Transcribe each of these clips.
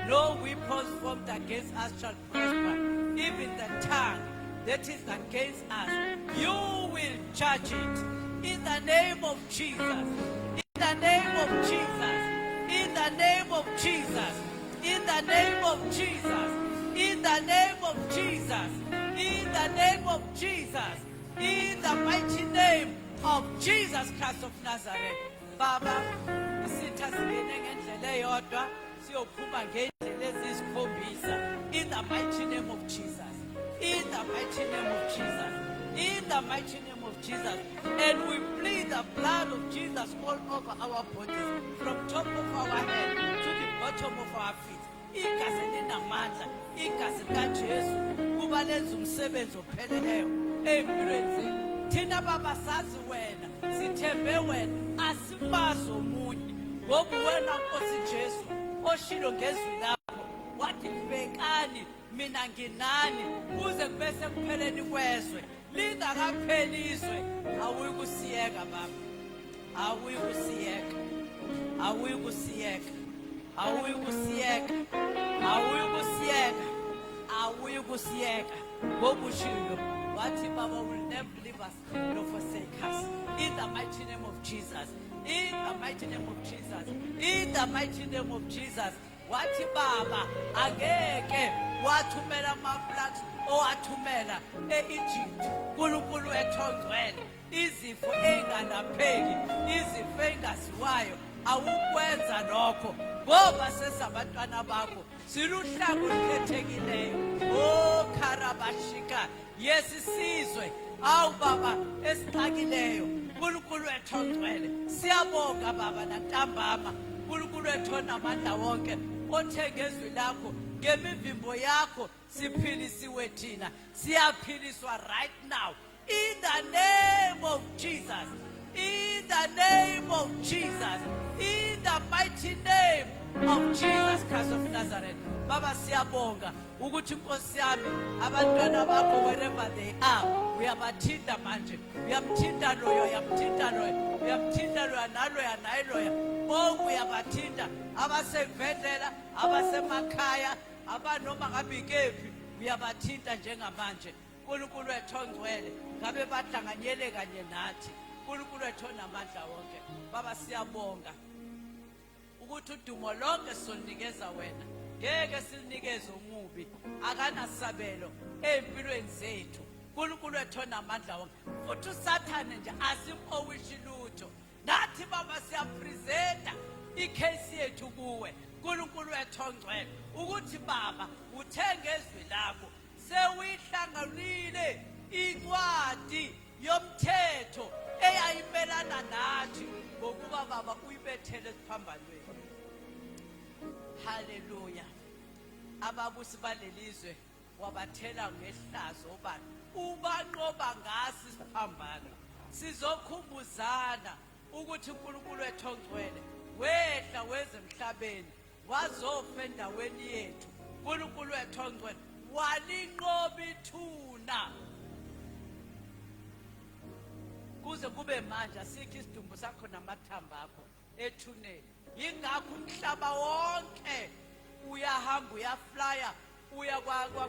No weapons formed against us shall prosper. Even the tongue that is against us, you will judge it. In the name of Jesus. In the name of Jesus. In the name of Jesus. In the name of Jesus. In the name of Jesus. In the name of Jesus. In the mighty name of Jesus Christ of Nazareth. Baba, isitha singene ngendlela eyodwa siyophuma ngendlela ezisikhombisa. In the mighty name of Jesus. In the mighty name of Jesus. In the mighty name of Jesus. And we plead the blood of Jesus all over our bodies, from top of our head to the bottom of our feet. Igazi linamandla, igazi likaJesu kuba lenza umsebenzi opheleleyo empilweni zethu. Thina Baba sazi wena, sithembe wena, asimazi omunye. Ngoba wena Nkosi Jesu oshilo ngezwi lakho wathi bhekani mina nginani kuze kube sekupheleni kwezwe lingakapheliswe. Awuyikusiyeka Baba, awuyikusiyeka, awuyikusiyeka, awuyikusiyeka, awuyikusiyeka, awuyikusiyeka. Ngoba ushilo wathi Baba will never leave us nor forsake us. In the mighty name of Jesus. In the mighty name of Jesus. In the mighty name of Jesus. Wathi Baba angeke wathumela amablack owathumela e-Egypt. uNkulunkulu wethu ongcwele, izifo engalapheki, izifo engaziwayo, awukwenza lokho ngoba sesabantwana bakho, siluhlanga olukhethekileyo. Oh Karabashika, yesisizwe awu Baba esixakileyo. uNkulunkulu wethu ongcwele, siyabonga Baba nantambama. uNkulunkulu wethu onamandla wonke, othe ngezwi lakho ngemivimbo yakho siphilisiwe thina, siyaphiliswa right now in the name of Jesus. In the name of Jesus. In the mighty name of Jesus Christ of Nazareth. Baba siyabonga ukuthi Nkosi yami abantwana bakho wherever they are uyabathinta manje, uyamthinta loyo, uyamthinta loyo, uyamthinta loyo naloya nayiloya, bonke uyabathinta, abasevendlela, abasemakhaya, abanoma ngabe ikephi uyabathinta njengamanje. uNkulunkulu wethu ongcwele, ngabe bahlanganyele kanye nathi. uNkulunkulu wethu onamandla wonke, Baba siyabonga ukuthi udumo lonke sizonikeza wena, ngeke silinikeze umubi, akanasabelo empilweni zethu. uNkulunkulu wethu onamandla wonke, futhi uSathane nje asimpowishi lutho. Nathi Baba siyapresenta ikhesi yethu kuwe, uNkulunkulu wethu ongcwele, ukuthi Baba uthe ngezwi lakho sewuyihlanganile incwadi yomthetho eyayimelana nathi ngokuba Baba uyibethele esiphambanweni. Hallelujah. Ababusi balelizwe wabathela ngehlazo obani ubanqoba ngasi isiphambano. Sizokhumbuzana ukuthi uNkulunkulu wethu ongcwele wehla weze emhlabeni wazofa endaweni yethu. uNkulunkulu wethu ongcwele walinqoba ithuna kuze kube manje asikho isidumbu sakho namathamba akho ethuneni. Yingakho umhlaba wonke uyahamba uyaflya uya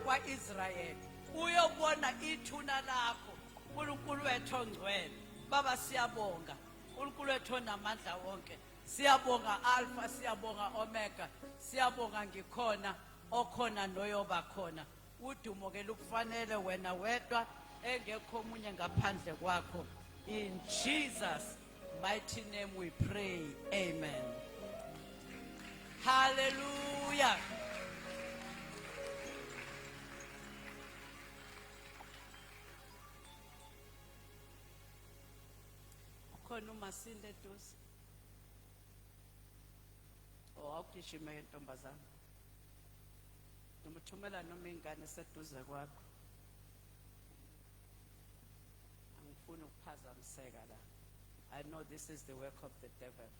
kwa-Israel uyobona ithuna lakho. uNkulunkulu wethu ongcwele, Baba siyabonga. uNkulunkulu wethu onamandla wonke, siyabonga Alpha, siyabonga Omega, siyabonga ngikhona okhona noyoba khona. udumo ke lukufanele wena wedwa, engekho omunye ngaphandle kwakho. In Jesus' mighty name we pray. Amen. Hallelujah. Khona uMasinde eduze. Awugijime ntombazana. Nomuthumela noma ingane seduze kwakho. Angifuni ukuphazamiseka la. I know this is the work of the devil.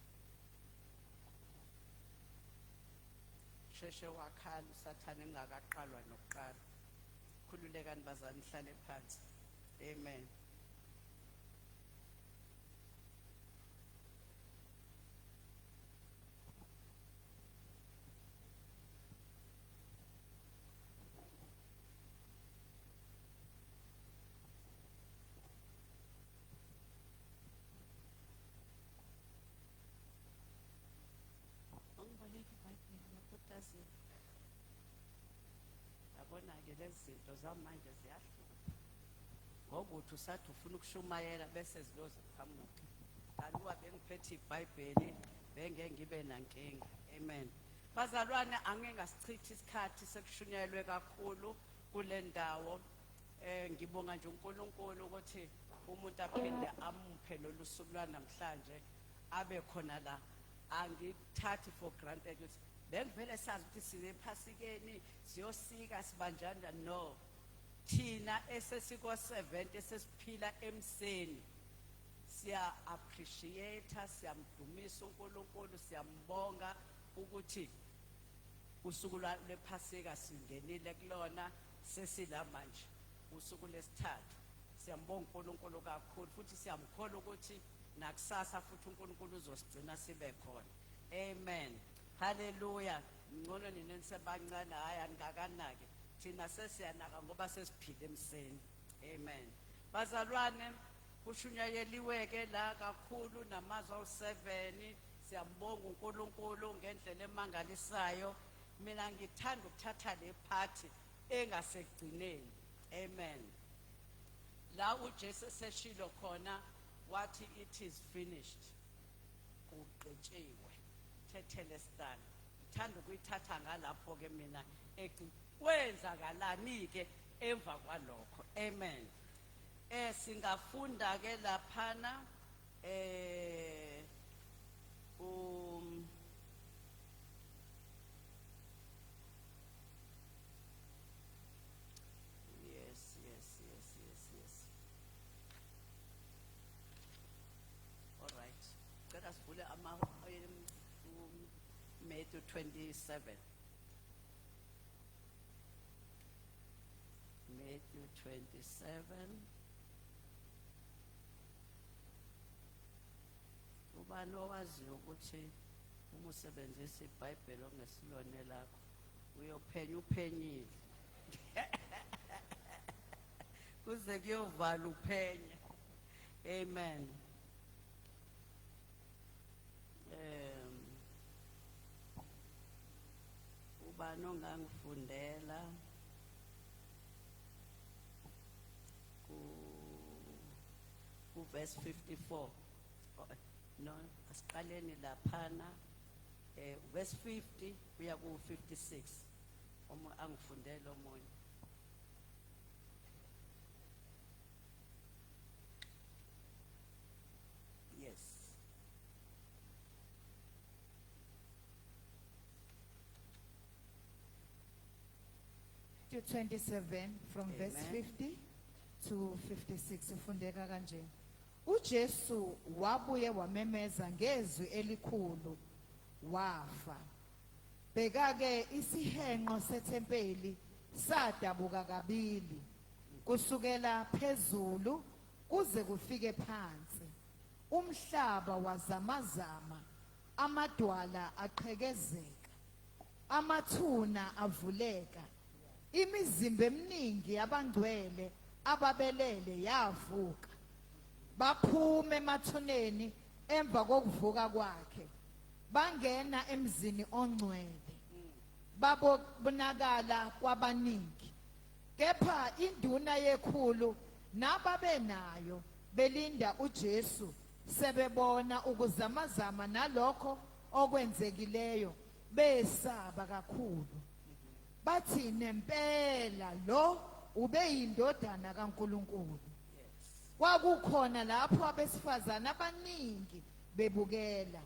Sheshe wakhala uSathane engakaqalwa nokuqala. Khululekani bazana, nihlale phansi. Amen. ke lezi zinto zamanje ziyahlupha ngoba uthi usathi ufuna ukushumayela bese ziloze qhamuka kanti uba bengiphethe iBhayibheli bengengibe nankinga. Amen. Bazalwane, angeke ngasichithi isikhathi sekushunyelwe kakhulu kule ndawo. Ngibonga nje uNkulunkulu ukuthi umuntu aphinde amuphe lolu suku lwanamhlanje abe khona la. Angithathi for granted ukuthi bengivele sazi ukuthi size ephasikeni siyosika sibanjana. No, thina esesiko-70 esesiphila emseni siya appreciate, siyamdumisa uNkulunkulu, siyambonga ukuthi usuku lephasika singenile kulona, sesila manje usuku lesithathu. Siyambonga uNkulunkulu kakhulu futhi siyamkholwa ukuthi nakusasa futhi uNkulunkulu uzosigcina sibe khona. Amen. Hallelujah. Ngcono nina nisebancane, hayi angakanaki. Thina sesiyanaka ngoba sesiphile emseni. Amen. Bazalwane, kushunyayeliweke la kakhulu namazwi awu7. Siyambonga uNkulunkulu ngendlela emangalisayo. Mina ngithanda ukuthatha le party engasekugcineni. Amen. La uJesu seshilo khona wathi it is finished. Kuqetshiwe. Tetelestan. Ngithanda ukuyithatha ngalapho ke mina kwenzakalani ke emva kwalokho. Amen. Singafunda ke laphana yes. All right. Let us pull Matthew 27. Matthew 27. Ubani owaziyo ukuthi uma usebenzisa iBhayibheli ongesilone lakho uyophenya uphenyile kuze kuyovala uphenya. Amen. Ubani ongangifundela ku verse 54. No, asiqaleni laphana verse 50 kuya ku 56. Angifundela omunye. Yes. To 27 from Amen. verse 50 to 56 ufundeka kanje. uJesu wabuye wamemeza ngezwi elikhulu wafa. Bheka-ke isihenqo sethempeli sadabuka kabili kusukela phezulu kuze kufike phansi. Umhlaba wazamazama, amadwala aqhekezeka, amathuna avuleka. Imizimba eminingi yabangcwele ababelele yavuka. Baphume emathuneni emva kokuvuka kwakhe. Bangena emzini ongcwele. Babonakala kwabaningi. Kepha induna yekhulu nababenayo belinda uJesu sebebona ukuzamazama nalokho okwenzekileyo besaba kakhulu. Bathi nempela lo ubeyindodana kaNkulunkulu. Kwakukhona lapho abesifazana abaningi bebukela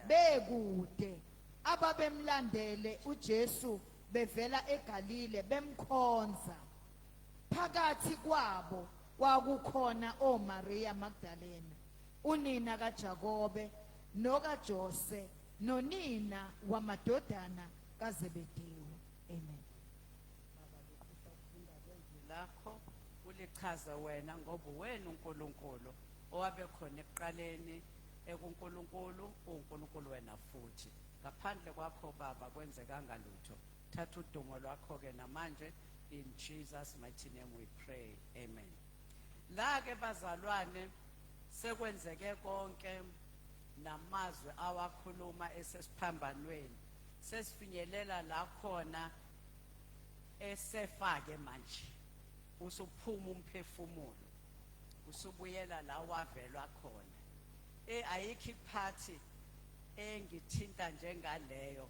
bekude ababemlandele uJesu bevela eGalile bemkhonza. Phakathi kwabo kwakukhona oMaria Magdalena, unina kaJakobe nokaJose, nonina wamadodana kaZebediya. Amen. Lakho ulichaza wena ngoba wena uNkulunkulu owabe khona ekuqaleni ekuNkulunkulu uNkulunkulu wena futhi. Ngaphandle kwakho Baba kwenzekanga lutho. Thatha udumo lwakho ke namanje in Jesus mighty name we pray. Amen. La ke bazalwane sekwenzeke konke namazwi awakhuluma esesiphambanweni. Sesifinyelela la khona esefake manje usuphuma umphefumulo usubuyela la wavelwa khona. Ayikho iphathi engithinta njengaleyo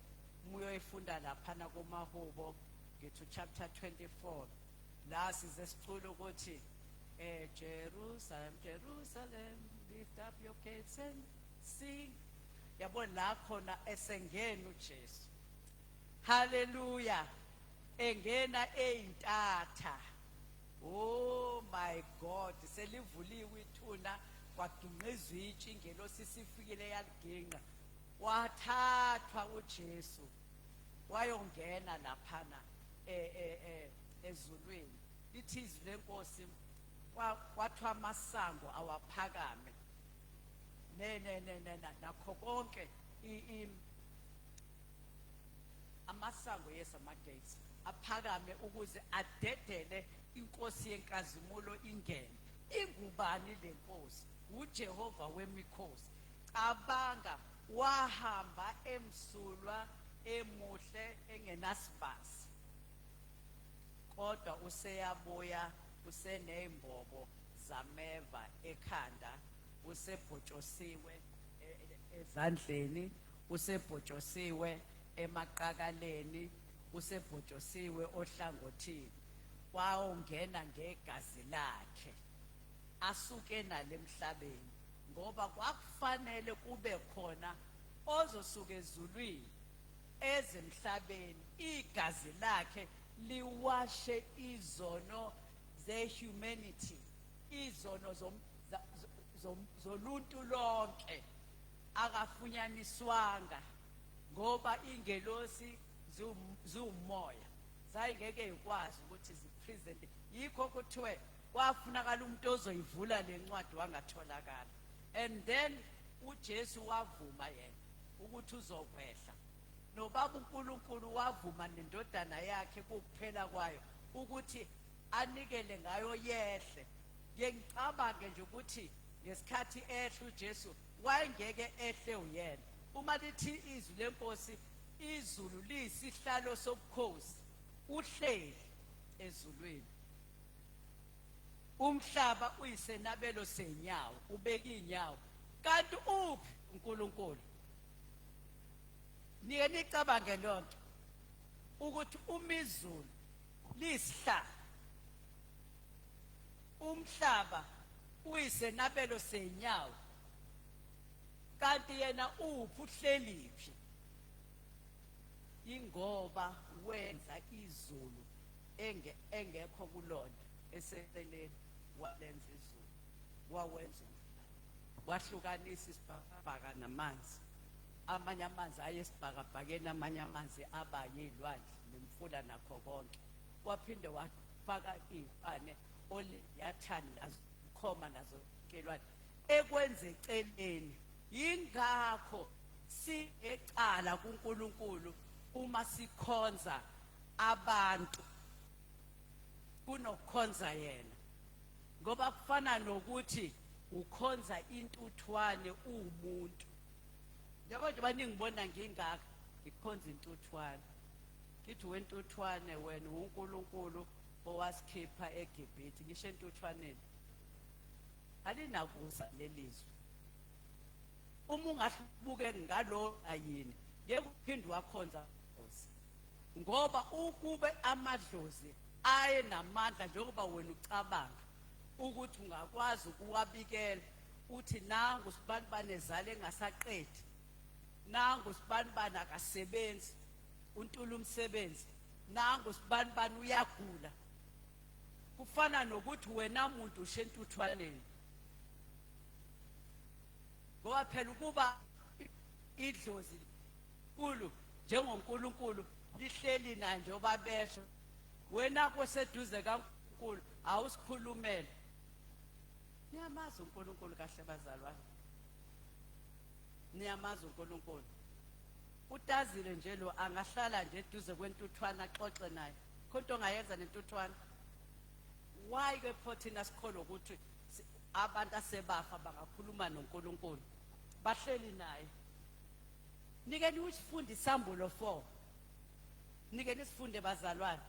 muyoyifunda laphana kumahubo ngithi chapter 24 la size sicula ukuthi Jerusalem, Jerusalem, lift up your gates and sing. Yabo la khona esengena uJesu. Hallelujah. Engena eintatha. Oh my God, selivuliwe ithuna kwaginqizwa itshingelo sisifikile yaliginqa. Wathathwa uJesu wayongena laphana ezulwini. Lithi izwi lenkosi kwathiwa amasango awaphakame nakho konke amasango amagates aphakame ukuze adedele inkosi yenkazimulo ingene. Ingubani le nkosi? uJehova wemikhosi. Cabanga, wahamba emsulwa emuhle engenasibasi, kodwa useyabuya useneyimbobo zameva ekhanda, usebhotshosiwe ezandleni, usebhotshosiwe emaqakaleni, usebhotshosiwe ohlangothini. Wawungena ngegazi lakhe asuke nalemhlabeni, ngoba kwakufanele kube khona ozosuka ezulwini ezemhlabeni igazi lakhe liwashe izono ze-humanity, izono zoluntu lonke. Akafunyaniswanga ngoba ingelosi ziwumoya zayingeke ikwazi ukuthi zipresent. Yikho kuthiwe kwafunakala umuntu ozoyivula lencwadi wangatholakala. And then uJesu wavuma yena ukuthi uzokwehla. Nobaba uNkulunkulu wavuma nendodana yakhe kuphela kwayo ukuthi anikele ngayo yehle. Ngicabange nje ukuthi ngesikhathi ehle uJesu wayengeke ehle uyena. Uma lithi izwi lenkosi, izulu liyisihlalo sobukhosi, uhleli ezulwini. Umhlaba uyisenabelo senyawo, ubeka inyawo. Kanti uphi uNkulunkulu? Nike nicabange lonto ukuthi umizulu lisihlalo, umhlaba uyisenabelo senyawo, kanti yena uphi, uhleliphi? Ingoba wenza izulu engekho kulona eseceleni, walenza izulu, wawenza umhlaba, wahlukanisa isibhakabhaka namanzi. Amanye amanzi ayesibhakabhakeni, amanye amanzi aba yilwandle nemfula nakho konke. Waphinde wafaka iy'mpane yathani nazo khoma nazo kelwane ekwenze eceleni. Yingakho sicala kuNkulunkulu uma sikhonza abantu kunokukhonza yena, ngoba kufana nokuthi ukhonza intuthwane umuntu. Njengoba baningibona ngingaka ngikhonza intuthwane, ngithi wentuthwane wena uNkulunkulu owasikhipha eGibhithe. Ngisho entuthwaneni alinakuza lelizwe. Uma ungahlubuke ngalo ayini ngeke uphinde wakhonza Nkosi, ngoba ukube amadlozi aye namandla njengoba wena ucabanga ukuthi ungakwazi ukuwabikela uthi nangu sibani banezala engasaqedi, nangu sibani bana akasebenzi untula umsebenzi, nangu sibani bani uyagula. Kufana nokuthi wena muntu ushentuthwaneni, ngoba phela ukuba idlozi kulu njengoNkulunkulu lihleli naye njengoba besho, wena koseduze kaNkulunkulu awusikhulumele. Niyamazi uNkulunkulu kahle bazalwane, niyamazi uNkulunkulu. Utazile nje lo angahlala nje eduze kwentuthwana axoxe naye, khonto ongayenza nentuthwana. Why ke phothina sikholwa ukuthi abantu asebafa bangakhuluma noNkulunkulu, bahleli naye? Nike nisifunda isambulo 4, nike nisifunde bazalwane.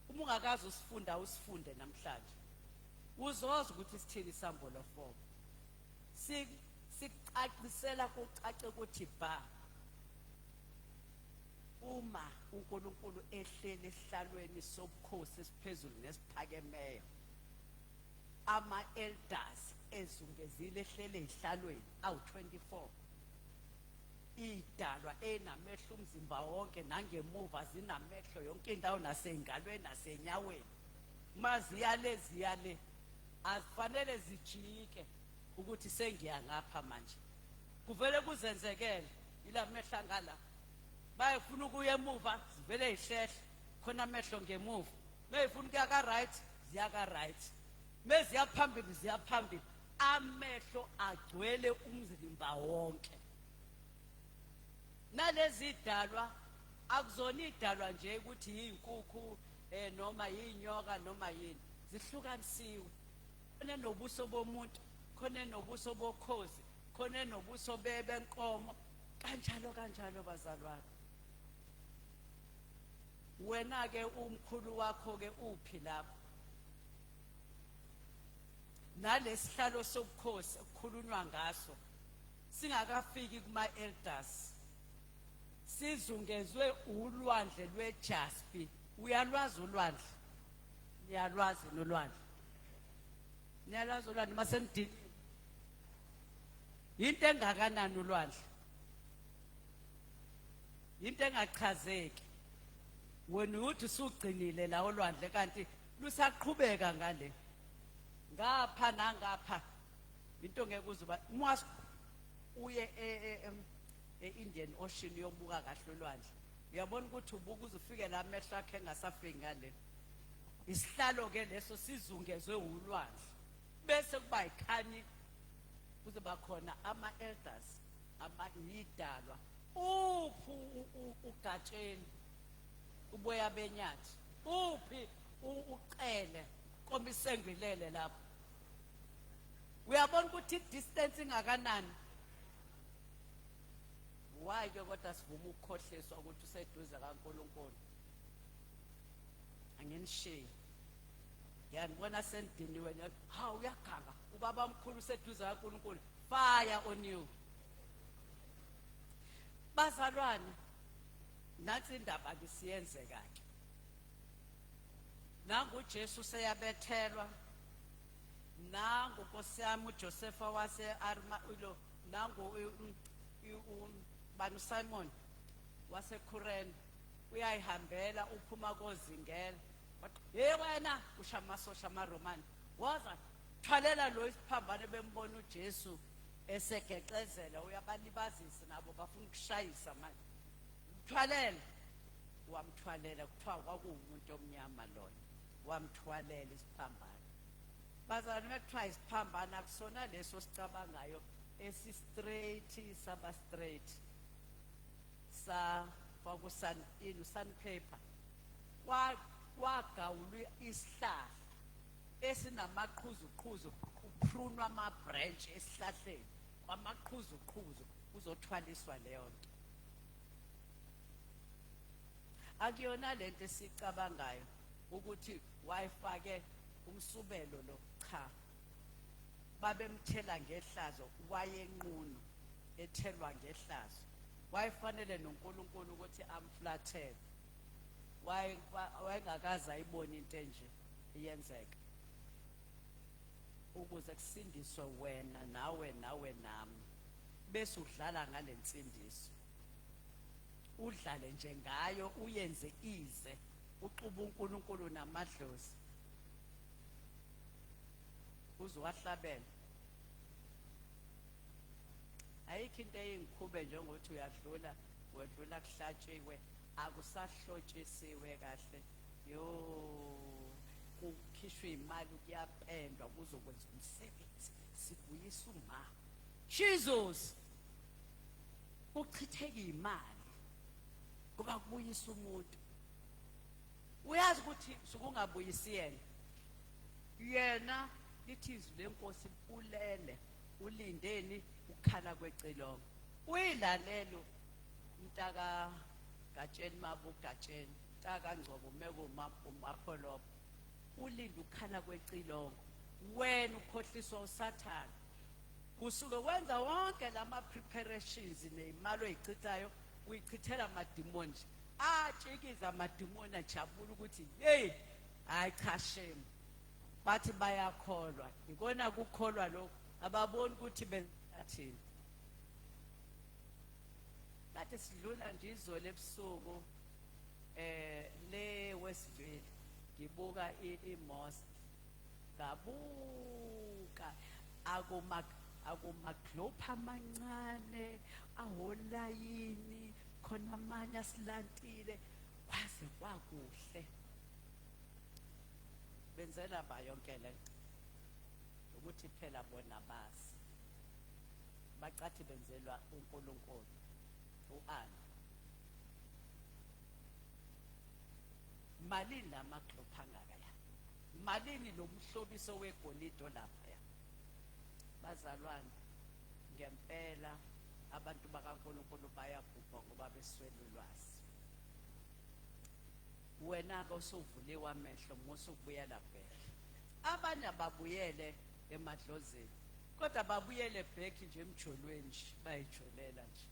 uma ungakazi usifunde namhlanje uzoza ukuthi isithini isambulo 4 sicacisela kucace ukuthi ba uma uNkulunkulu ehlele esihlalweni sobukhosi esiphezulu nesiphakemeyo ama-elders ezungezile ehlele ezihlalweni awu-24 idalwa enamehlo umzimba wonke nangemuva zinamehlo yonke indawo nasey'ngalweni nasenyaweni ziyale azifanele zijike ukuthi sengiya ngapha manje kuvele kuzenzekele ila mehlo angala bayefuna ukuya emuva zivele yihlehle khona amehlo ngemuva meyifuna ukuya ka-right ziya ka-right meziya phambili ziya phambili amehlo agcwele umzimba wonke nalezi idalwa akuzona idalwa nje ukuthi yinkukhu noma yinyoka noma yini zihlukanisiwe khona nobuso bomuntu khona nobuso bokhozi khona nobuso benkomo kanjalo bazalwane wena ke umkhulu wakho ke uphi lapho nalesihlalo sobukhosi okukhulunywa ngaso singakafiki kuma-elders sizungezwe ulwandle lweJaspi uyalwazi ulwandle niyalwazi nolwandle niyalwazi ulwandle masenidini into engakanani ulwandle into engachazeki wena uthi usugcinile la olwandle kanti lusaqhubeka ngale ngapha nangapha into ngeke uzuba uma uye e-Indian Ocean yobuka kahle olwandle uyabona ukuthi ubuka uzufike la amehlo akhe engasafiki ngale isihlalo ke leso sizungezwe ulwandle bese kuba ikhanyi kuzoba khona ama-elders yidalwa uphi ugatsheni uboya benyathi uphi uqele komisengwilele lapho uyabona ukuthi i-distance ingakanani why ke kodwa sivuma ukukhohleswa ukuthi useduze kaNkulunkulu angenishiye yanibona sendiniwe ha uyaganga ubaba omkhulu useduze kaNkulunkulu fire on you bazalwane nansi indaba lisiyenze kake nangu uJesu seyabethelwa nangu Nkosi yami uJosepha wase-Arimathea nangu banu Simon waseKurene uyayihambela uphuma kozingela hey wena usha amasosha amaRomani waza thwalela lo isiphambane bembona uJesu esegeqezela uyabalibazisa nabo bafuna ukushayisa manje mthwalela wamthwalela kuthiwa kwakuwumuntu omnyama lona wamthwalela isiphambane bazalwane bekuthiwa isiphambane akusona leso sicabangayo esi-straight saba straight sandpaper kwagawulwa isihlahla esinamaqhuzuqhuzu kuprunwa ama-branch esihlahleni kwamaqhuzuqhuzu kuzothwaliswa leyo nto akuyona lento esicabangayo ukuthi wayefake umsubelo lo cha babemthela ngehlazo wayenqunu ethelwa ngehlazo wayefanele noNkulunkulu ukuthi amflathele wayengakaza ayibona into enje iyenzeka ukuze kusindiswe wena nawe nami bese udlala ngale nsindiso udlale nje ngayo uyenze ize uxuba uNkulunkulu namadlozi uzowahlabela ayikho into eyingikhube njengokuthi wedlula kuhlatshiwe akusahlotshisiwe kahle yo kukhishwe imali kuyapendwa kuzokwenza umsebenzi sibuyisa uma Jesus uchitheka imali kuba kubuyisa umuntu uyazi ukuthi sokungabuyisi yena lithi izwi lenkosi ulele ulindeni ukhala kwecilongo uyilalelo mntaka Gatsheni Mabu Gatsheni Taka Ngcobo umapholopho ulinda ukhala kwecilongo wena ukhohliswa usathane usuke wenza wonke lama preparations nezimalo ezichithayo uyichithela amadimoni nje atshikiza amadimoni ajabula ukuthi hey hayi cha shame bathi bayakholwa ikona kukholwa lokho ababoni ukuthi benzathini kade sidlula nje izolo ebusuku le Westville ngibuka imosque ngabuka akuma-globe amancane aholayini khona amanye asilantile kwaze kwakuhle benzela ba yonke le ukuthi phela bona bazi bacathi benzelwa uNkulunkulu uani malini amaglobe angaka ya malini lomhlobiso wegolide lapha ya bazalwane ngempela abantu bakaNkulunkulu bayabhubha ngoba beswele ulwazi wena osovuliwe amehlo musukubuyela back abanye ababuyele emadlozeni kodwa babuyele back nje emjolweni nje bayijolela nje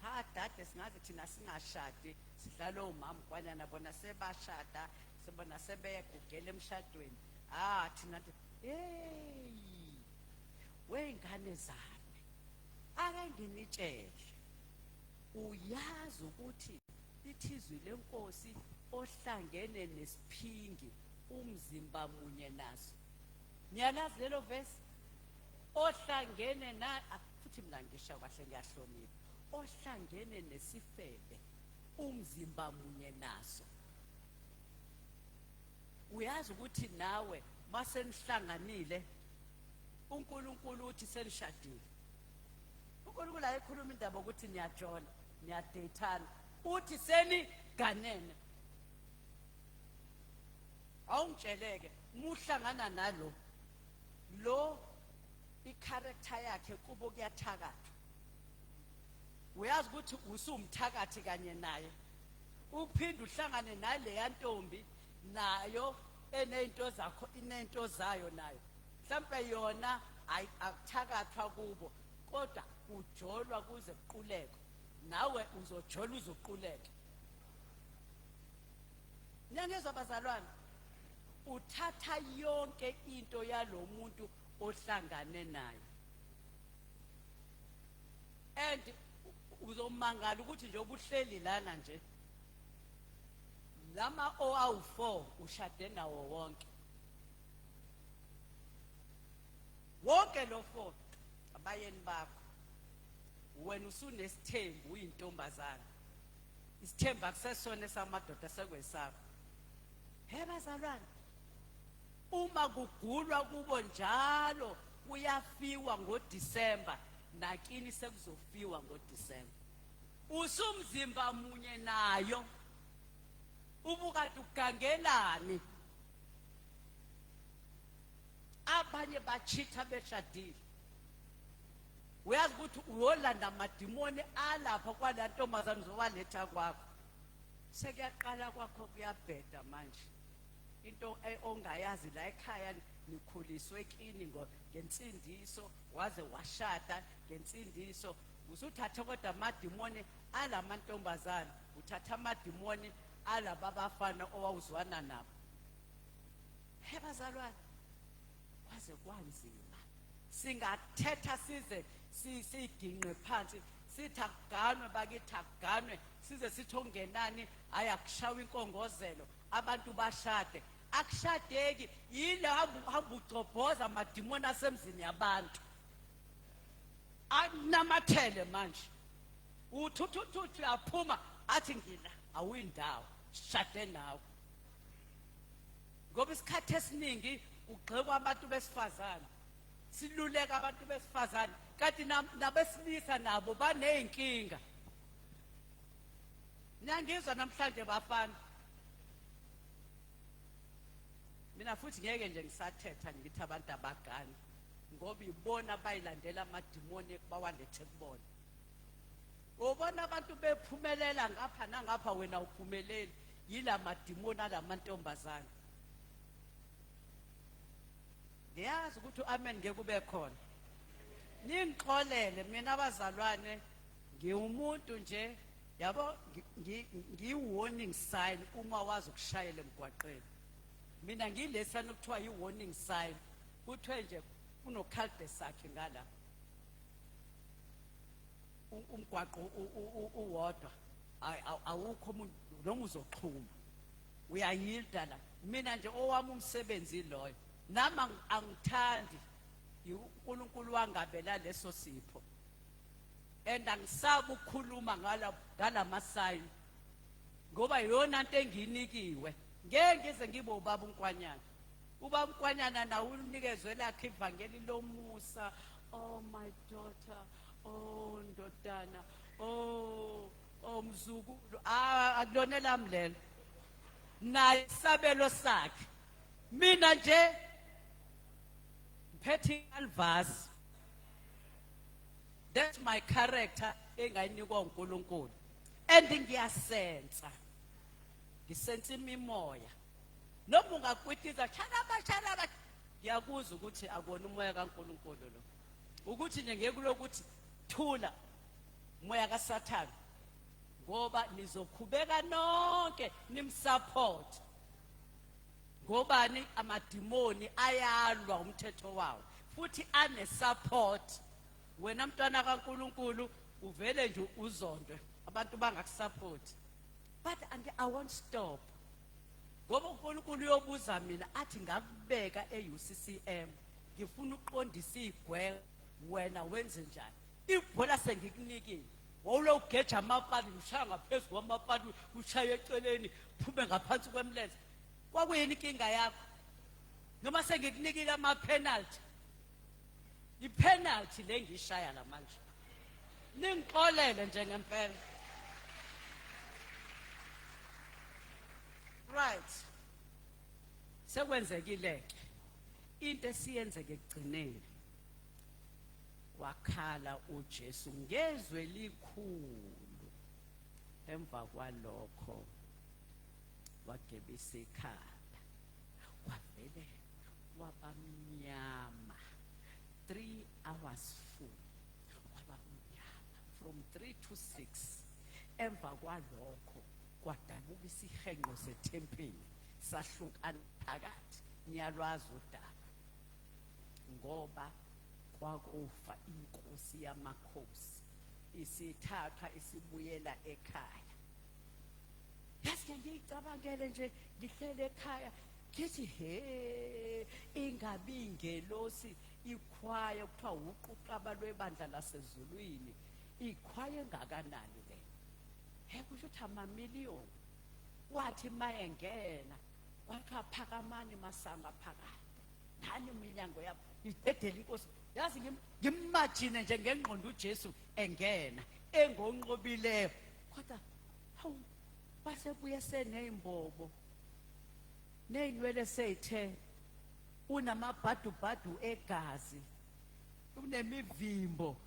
ha dade singaze thina singashadi sidlala omama kwanyana bona sebashada sibona sebeyagugela emshadweni thina hey wengane zami ake nginitshele uyazi ukuthi ithizwi lenkosi ohlangene nesiphingi umzimba munye naso niyalazi lelo verse ohlangene na futhi mina ngisho kahle ngiyahlonipha ohlangene nesifebe umzimba munye naso uyazi ukuthi nawe masenihlanganile uNkulunkulu uthi senishadile uNkulunkulu ayikhuluma indaba ukuthi niyajona niyadeyithana uthi seniganene awungitsheleke muhlangana nalo lo i-character yakhe kubo kuyathakatha uyazi ukuthi usumthakathi kanye naye uphinde uhlangane naleya ntombi nayo enento zakho inento zayo nayo mhlambe yona akuthakathwa kubo kodwa ujolwa kuze kuquleke nawe uzojola uzoquleka nyangezwa bazalwane uthatha yonke into yalomuntu ohlangane naye and uzomangala ukuthi nje obuhleli lana nje lama awu4 ushade nawo wonke lo 4 abayeni bakho wena usunesithembu uyintombazana isithembu akusesona esamadoda sekwesakho bazalwane uma kugulwa kubo njalo kuyafiwa ngoDisemba nakini sekuzofiwa ngoDisemba usumzimba munye nayo ubukade ugangelani abanye bachitha beshadile uyazi ukuthi uyolanda amadimoni alapha kwalantombazana zowaletha kwakho sekuyaqala kwakho kuyabheda manje into ongayazi la ekhaya nikhuliswe kini ngensindiso waze washada ngensindiso usuthatha kodwa amadimoni alamantombazana uthatha amadimoni alaba bafana owawuzwana nabo bazalwane kwaze kwanzima singathetha size siginqe phansi sithi akuganwe bakithi akuganwe size sithi ongenani ayakushawa inkongozelo abantu bashade akushadeki yile hamba ucobhoza amadimoni asemzini yabantu anamathele manje uthuthu aphuma athi ngina awuyindawo shade nawe ngoba isikhathi esiningi ugxekwa abantu besifazane siluleka abantu besifazane kanti nabesilisa nabo baneyinkinga niyangizwa namhlanje bafana mina futhi ngeke nje ngisathetha ngithi abantu abagani ngoba ibona bayilandela amadimoni bawalethe kubona ubona abantu bephumelela ngapha nangapha wena uphumeleli yila madimoni alamantombazana. Ngiyazi ukuthi amen ngeke kube khona. Ningixolele mina abazalwane, ngiwumuntu nje, yabo, ngiyi-warning sign uma wazi ukushayela emgwaqeni. Mina ngilesana ukuthiwa yi-warning sign. Kuthiwe nje unokhalde sakhe ngala. Umgwaqo uwodwa. Awukho umuntu noma uzoxhuma. Uyayilda la. Mina nje owami umsebenzi loyo. Nami angithandi uNkulunkulu wangabela leso sipho. And angisabi ukukhuluma ngalamasayini. Ngoba yona into enginikiwe. Ngeke ngize ngibe ubaba uNkwanyana. Ubaba uNkwanyana nawe unikezwe lakhe ivangeli lomusa. Oh my daughter, oh ndodana, oh mzukulu, akulona lami lelo. Naye isabelo sakhe. Mina nje phethe alvas. That's my character engayinikwa uNkulunkulu. And ngiyasensa. Ngisensa imimoya. Noma ungakwitiza chalaba. Ngiyakuzwa ukuthi akona umoya kaNkulunkulu lo. Ukuthi nje ngeke kulokuthi thula umoya kaSathane. Ngoba nizokhubeka nonke nimsupport. Ngobani amadimoni ayalwa umthetho wawo futhi ane support. Wena mntwana kaNkulunkulu uvele nje uzondwe abantu bangakusupport. But I won't stop. Ngoba uNkulunkulu uyobuza mina athi ngakubeka eUCCM ngifuna uqondisa igwe wena wenze njani. Ibhola sengikunikile. Wawulo ugeja amapali ushaya ngaphezulu kwamapali ushaya eceleni phume ngaphansi kwemlenze. Kwakuyini inkinga yakho? Noma sengikunikile ama penalty. I-penalty le ngishaya namanje. Ningixolele nje ngempela. Right. Sekwenzekile ke. Into esiyenzeke ekugcineni. Wakhala uJesu ngezwe likhulu. Emva kwalokho wagebisa ikhanda. Wavele wabamnyama. 3 hours full. Wabamnyama from 3 to 6. Emva kwalokho kwadabuka isihenqo sethempeli sahlukana phakathi. Niyalwazi udaba. Ngoba kwakufa inkosi yamakhosi isithatha isibuyela ekhaya. Yaske ngicabangele nje ngihlele ekhaya ngithi he ingabi ingelosi ikhwaya kuthiwa uquqaba lwebandla lasezulwini ikhwaya engakanani le. He kusho ukuthi amamiliyoni. Wathi mayengena wakha phakamani masanga phakathi. Nani iminyango yabo idedela inkosi. Yazi ngimagine nje ngengqondo uJesu engena engonqobileyo. Kodwa hawu base buye senezimbobo. Neyinwele seyithe unamabhadubhadu egazi. Unemivimbo.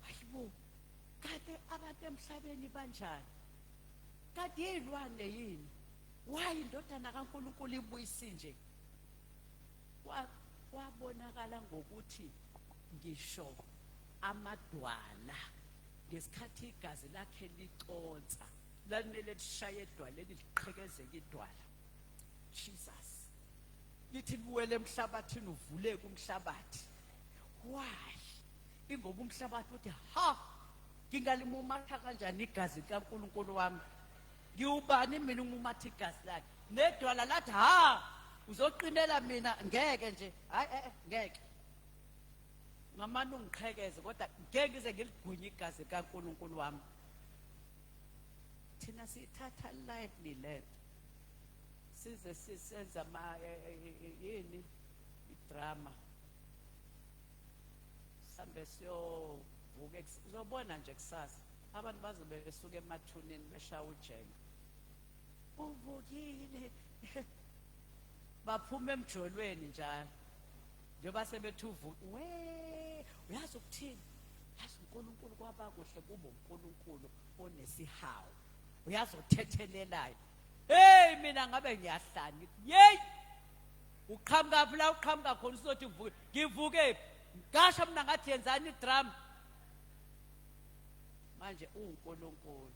Hayibo. Kade abantu emhlabeni banjani? Kade yilwane yini? Why indodana kaNkulunkulu ibuyisi nje? Wabonakala ngokuthi ngisho amadwala ngesikhathi igazi lakhe liconsa lamele lishaye edwaleni liqhekezeke idwala. Jesus. Lithi kuwele emhlabathini uvuleke umhlabathi. Why? Ingoba umhlabathi uthi ha ngingalimumatha kanjani igazi kaNkulunkulu wami? Ngiubani mina umumatha igazi lakhe? Nedwala lathi ha uzoqinela mina ngeke nje. Hayi ngeke. Ngamani ungiqhekeze kodwa ngeke ngize ngiligwinye igazi kaNkulunkulu wami. Thina sithatha lightly lento. Size sisenza yini idrama. Sambe siyovuka uzobona nje kusasa abantu bazobe besuka emathuneni beshaya ujenge. Uvukile. Baphuma emjolweni njalo. Njengoba sebethi we uyazi ukuthini? Yazi uNkulunkulu kwabakuhle kube uNkulunkulu onesihawu. Uyazi othethelelayo. hey mina ngabe ngiyahlanya ngithi yey uqhamuka phi la uqhamuka khona usothi uvuke ngivuke ngasho mina ngathi yenzani idrum manje uNkulunkulu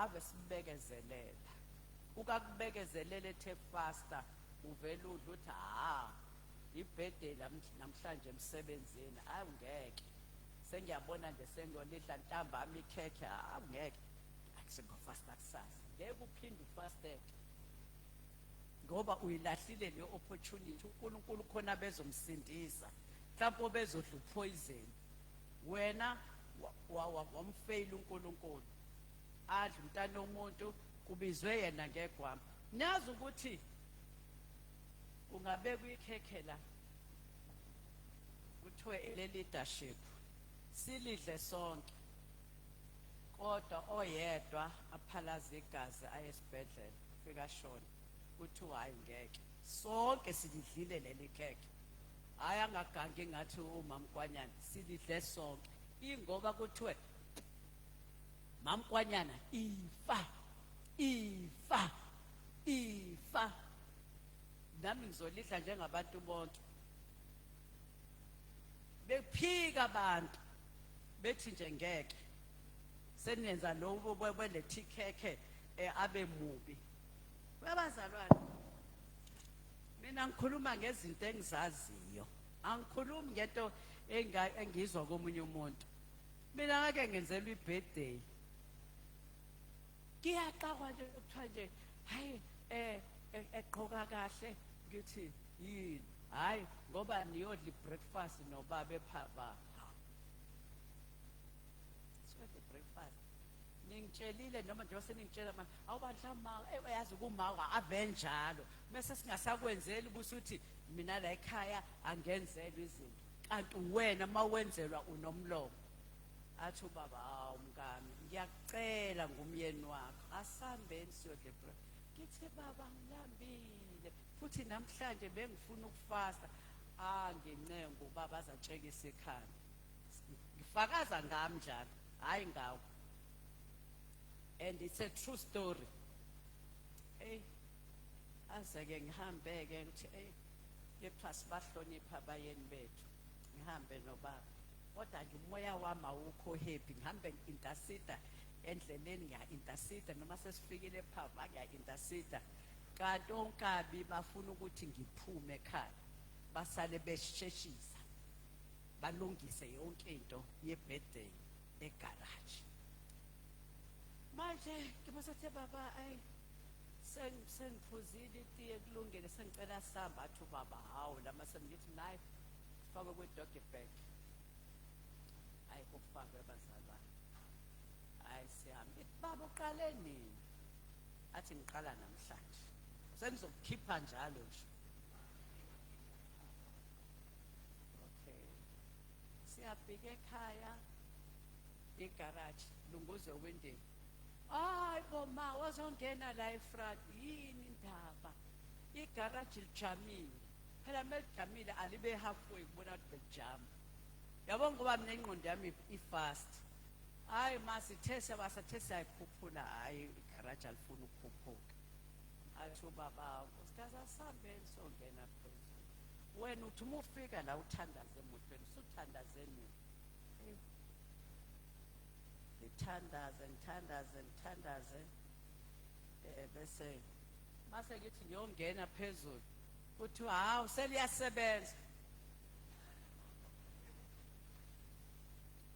ave sibekezelela ukakubekezelela ethe faster uvela udla uthi ibirthday namhlanje emsebenzini awungeke sengiyabona nje sengiyolidla ntambama ikhekhe awungeke akusengofasta kusasa ngeke uphinde ufasteke ngoba uyilahlile le opportunity uNkulunkulu khona bezomsindisa mhlawumbe bezodla upoison wena wamfail uNkulunkulu adla umntana womuntu kubizwe yena ngegwama nazi ukuthi ungabeka ikhekhe la kuthiwe le leadership silidle sonke kodwa oyedwa aphalaza igazi ayesibhedlela fika shona kuthiwa hayi ngeke sonke silidlile leli khekhe hayi angagangi ngathi uMamkwanyana silidle sonke ingoba kuthiwe Mamkwanyana ifa nami ngizolidla njengabantu bonke bephika abantu bethi nje ngeke senenza lokho kwelethi khekhe abe mubi babazalwane mina ngikhuluma ngezinto engizaziyo angikhulumi ngento engizwa komunye umuntu mina ngake ngenzelwa ibirthday kiyaxakwa nje kuthiwa nje hayi egqoka kahle ngithi yini hayi ngoba niyodla breakfast nobaba ephaba swede breakfast ningitshelile noma nje seningitshela manje awubandla yazi kumawa avenjalo bese singasakwenzeli ukuthi mina la ekhaya angenzelwe izinto kanti wena mawenzelwa unomlomo athi ubaba hawu mngami ngiyacela ngumyeni wakho asambeni siyodle breakfast ngithi baba ngilambile futhi namhlanje bengifuna ukufasta ngincenga ubaba azatshekisa ekhaya ngifakaza ngami njalo hayi ngawo and it's a true story azake ngihambeke ukuthi kepha sibahlonipha abayeni bethu ngihambe nobaba kodwa nje umoya wami awukho happy ngihambe intercede endleleni ngiya-intercede noma sesifikile ephava ngiya-intercede kanti onkabi bafuna ukuthi ngiphume ekhaya basale besheshisa balungise yonke into yebirthday egaraji manje ngibasethe baba sengiphuzile itiye kulungile sengicela sihamba athi ubaba hawu lama sengithi naye sifakwe kwe-doggy bag hayi kufakwe bazalwane hayi sihambe baba uqale nini athi ngiqala namhlanje sengizokukhipha njalo nje okay siyafika ekhaya igaraji lunguze wendeni hayi boma wazongena la efront yini indaba igaraji lijamile phela melijamile alibe halfway kubona ukuthi belijama yabona ngoba mina ingqondo yami ifast hayi masithe sayikhuphula hayi igaraji alifuna ukukhuphuka athi ubaba usigaza sambeni songena phezulu wena uthi uma ufika la uthandaze emotweni usuthandaze nini ngithandaze bese mase ngithi ngiyongena phezulu uthi hawu seliyasebenza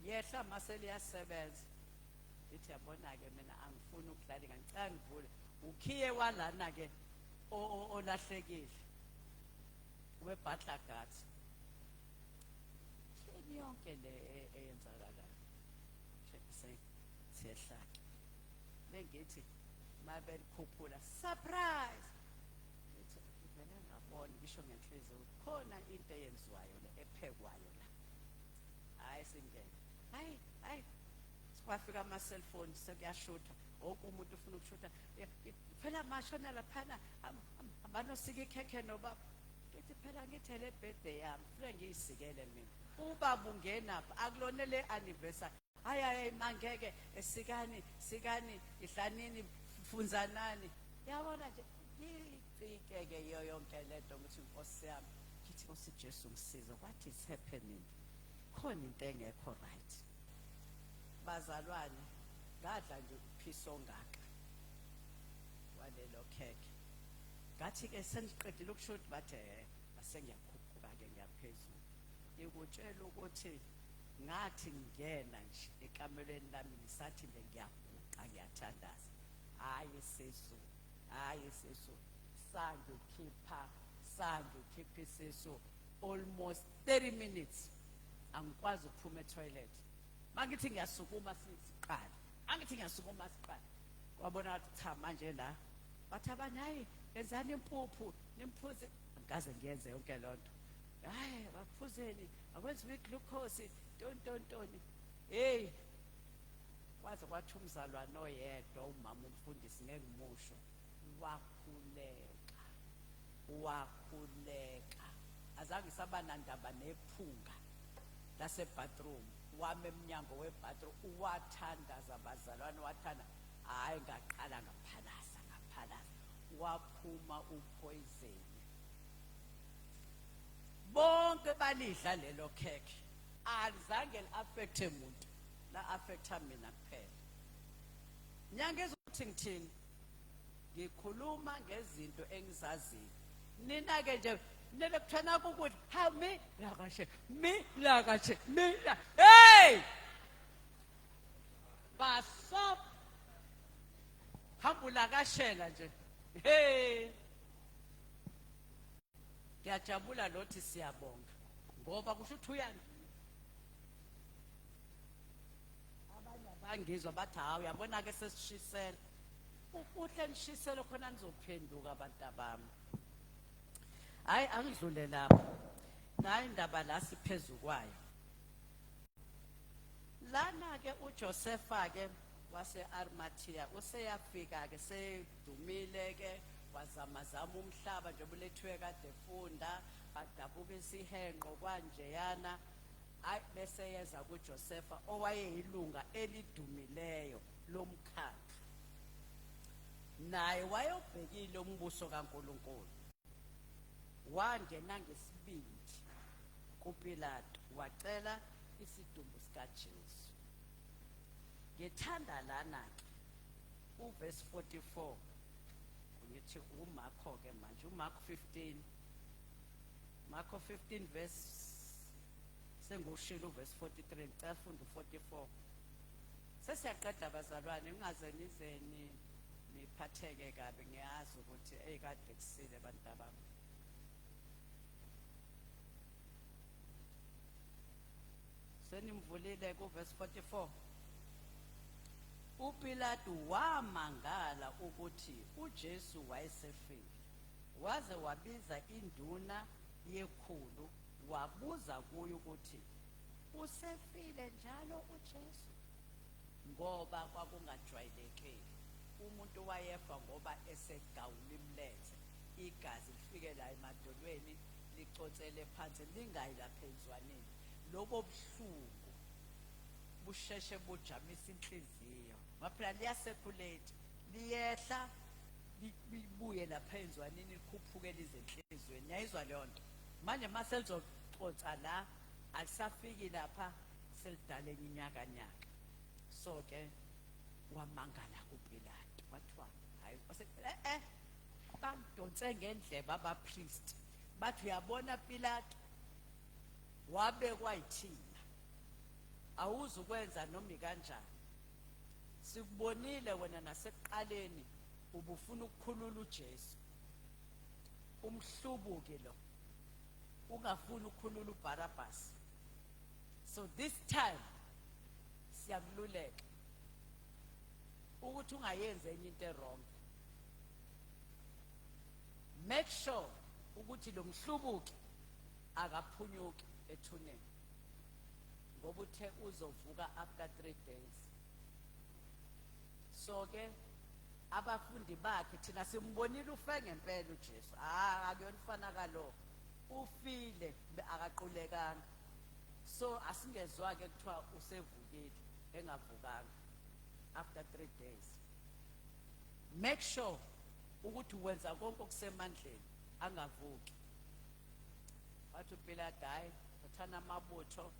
yehla mase liyasebenza ithi yabona-ke mina angifuni ukudlala ngicela ngivule ukhiye walana-ke olahlekile webutler guard hleni yonke le eyenzakalayo siyehlake bengithi mabelikhuphula surprise ithi vele ngabona ngisho ngenhliziyo khona into eyenziwayo la ephekwayo la hayi singene hayi sikwafika ama-cellphone sekuyashutha wonke umuntu ufuna ukushutha phela mashona laphana abanosika ikhekhe nobaba ngithi phela ngithe le birthday yami fule ngiyisikele mina ubaba ungenapha akulone le anniversary hayi mangeke sikani idlanini funzanani yabona nje ngicike-ke yiyo yonke lento ukuthi Nkosi yami ngithi Nkosi Jesu ngisize, what is happening? Khona into engekho right. Bazalwane, ngadla nje uphisa ongaka walelo khekhe, ngathi-ke sengiqedile ukusho ukuthi bathe asengiyakhuphuka-ke ngiyaphezulu. Ngikutshela ukuthi ngathi ngingena nje ekamelweni lami ngisathi nje ngiyaguqa ngiyathandaza, hayi sesu sangikhipha isisu almost 30 minutes angikwazi ukuphuma etoilet. Mangithi ngiyasukuma siqala, angithi ngiyasukuma siqala, wabona ukuthi cha manje la bathi abanye hayi yenzani impuphu nimphuze, ngikaze ngiyenze yonke lonto, hayi baphuzeni akwenziwe iglucose tontoni. Hey, kwaze kwathi umzalwane oyedwa umama umfundisi ngengimusho wakhuleka azange saba nandaba nephunga lasebathroom wami emnyango webathroom, wathandaza abazalwane, wathanda, hayi ngaqala ngaphalaza waphuma upoison. Bonke balidla lelo khekhe, alizange li-affecte muntu, la-affecta mina kuphela. Nyanga ezokuthi ngithini, ngikhuluma ngezinto engizaziyo. Nina-ke nje nele kuthana ukuthi ha mi lakashe hey basop hambula kashela nje. Hey, ngiyajabula lothi siyabonga ngoba kusho ukuthi uyani abanye abangizwa bathi hawu uyabona-ke sesishisela. Kuhle nishisele khona nizophenduka abantu abami. Hayi angidlule lapho, nayo indaba la siphezu kwayo. Lana-ke uJosefa-ke wase-Arimathea useyafika-ke, sedumile-ke, wazamazama umhlaba njengoba ulethiwe kade efunda, adabuka isihenqo kwanjeyana. Hayi bese yeza kuJosefa owayeyilunga elidumileyo lomkhakha, naye wayobhekile umbuso kaNkulunkulu. Wangena ngesibindi kuPilato wacela isidumbu sikaJesu. Ngithanda lana-ke uverse 44, ngithi uMarko-ke manje, uMarko 15, Marko 15 verse sengushilo uverse 43, ngicela funda u44. Sesiyaqeda bazalwane, ngingaze nize niphatheke kabi, ngiyazi ukuthi kade kusile abantu abami. Senimvulile kuverse 44. uPilato wamangala ukuthi uJesu wayesefile, waze wabiza induna yekhulu wabuza kuyo ukuthi usefile njalo uJesu, ngoba kwakungajwayelekile umuntu wayefa ngoba esegawula imlethe, igazi lifike la emadolweni licotsele phansi lingayi lapha enzwaneni. Lobo buhlungu busheshe bujamisa inhliziyo, ngaphela liyasekulate, liyehla libuye lapha enzwaneni likhuphuke lize enhlizweni. Yayizwa leyo nto. Manje mase lizoxotsa la alisafiki lapha, selidala iminyakanyaka. So ke wamangala kuPilato, wathiwa hayi bangidonse ngendlebe abapriest, bathi uyabona Pilato, wabekwa yithina, awuzukwenza noma kanjani. Sikubonile wena nasekuqaleni ubufuna ukukhulula uJesu, umhlubuki lo, ungafuni ukukhulula uBarabas. So this time siyakululeka ukuthi ungayenze enye into wrong. Make sure ukuthi lo mhlubuki akaphunyuki ethuneni, ngoba uthe uzovuka after 3 days. So ke abafundi bakhe thina simbonile ufe ngempela uJesu, akuyona ifanakalo, ufile akaqulekanga. So asingezwa ke kuthiwa usevukile engavukanga after 3 days. Make sure ukuthi wenza konke okusemandleni angavuki. Wathi uPilato, hayi uthana amabutho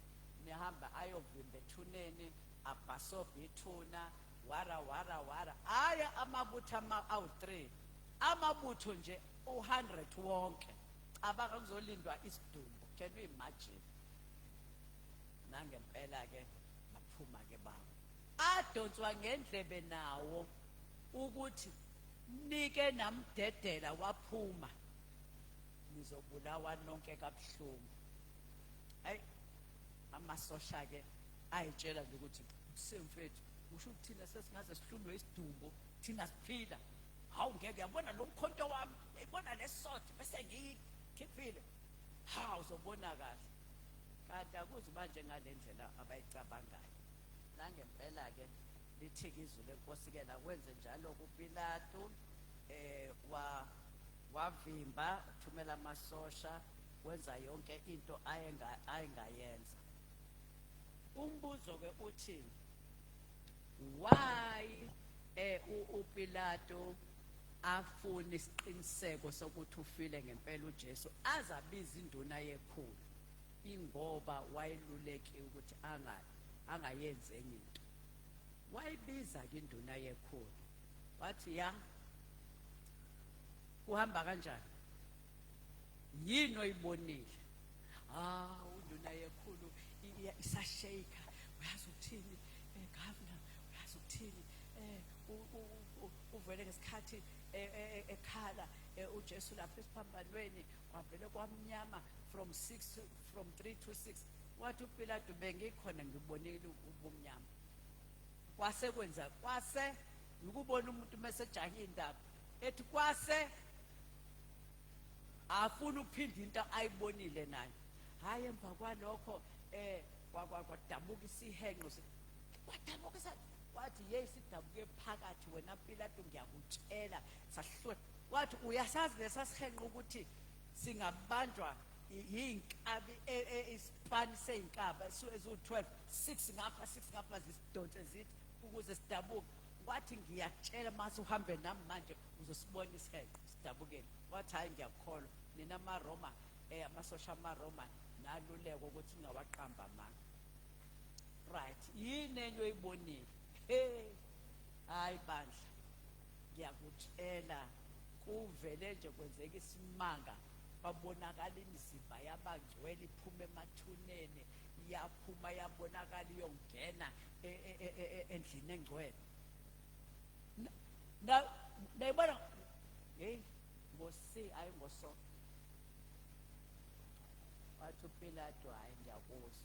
nihamba ayovimba ethuneni abhasobhe ithuna wara aya amabutho awu-3 amabutho nje 100 wonke cabanga kuzolindwa isidumbu. Can you imagine? Nangempela ke baphuma ke bawo adonswa ngendlebe nawo ukuthi nike namdedela waphuma nizobulawa nonke kabuhlungu. Hayi amasosha ke ayitshela nje ukuthi semfethu usho ukuthina sesingaze sihlulwe isidumbu thina siphila. Hawu ngeke yabona lo mkhonto wami yibona lesotho bese ngiyikhiphile. Hawu uzobona kahle. Kanti akuzi manje ngalendlela abayicabangayo. Nangempela ke lithi izwi lenkosi ke lakwenze njalo kuPilato wavimba uthumela amasosha wenza yonke into ayengayenza. Umbuzo ke uthi why uPilato afuna isiqiniseko sokuthi ufile ngempela uJesu azabiza induna yekhulu ingoba wayeluleke ukuthi angayenze enye into. Wayibiza ke induna yekhulu wathi ya kuhamba kanjani yini oyibonile? Induna yekhulu isasheka uyazi ukuthini governor uyazi ukuthini uvele ngesikhathi ekhala uJesu lapha esiphambanweni kwavele kwamnyama from 3 to 6. Wathi uPilato bengikhona ngibonile ubumnyama. Kwase kwenza kwase ngikubona umuntu mesejahe indaba ethi kwase afuna ukuphinda into ayibonile naye. Hayi emva kwalokho kwadabuka isihenqo kwadabuka wathi yeyi sidabuke phakathi wena Pilato ngiyakutshela sahlwe. Wathi uyasazi lesasihenqo ukuthi singabanjwa yinkabi isipani seinkaba ezu-12 6 ngapha zisidonse zithi ukuze sidabuke. Wathi ngiyakutshela mase uhambe nami manje uzosibona isihenqo sidabukele. Wathi hayi ngiyakholwa nina amaRoma amasosha amaRoma naluleko ukuthi ngawaqamba manga. Right, yini enye oyibonile? Hayi bandla ngiyakutshela kuvele nje kwenzeka isimanga. Babonakala imizimba yabangcwele iphuma emathuneni yaphuma yabonakala iyongena endlini engcwele. Nayibona hey ngosi hayi ngoso. Wathi uPilato hayi ngiyakuzwa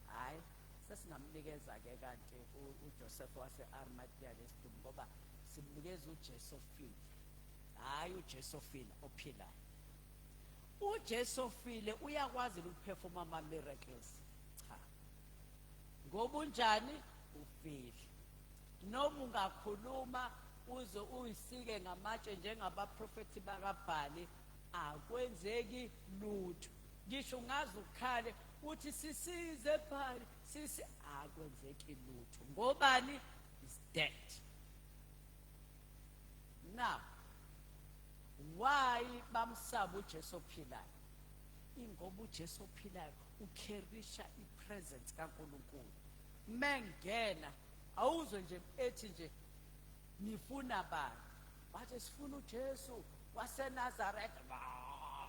hayi sesingamnikeza ke kanti uJoseph wase-Arimathea lesidumbu ngoba simnikeza uJesofile hayi uJesofile ophilayo. uJesofile uyakwazi ukuphefoma ama-miracles cha ngoba unjani ufile noma ungakhuluma uze uyisike ngamatshe njengabaprofethi bakaBhali akwenzeki lutho. Ngisho ungaze ukhale uthi sisize Bhali sisi akwenzeki lutho ngobani is dead. Now why bamsaba uJesu ophilayo? Ingoba uJesu ophilayo ukherisha ipresence kaNkulunkulu. Mengena awuzwe nje ethi nje nifuna bani? Bathi sifuna uJesu waseNazaretha.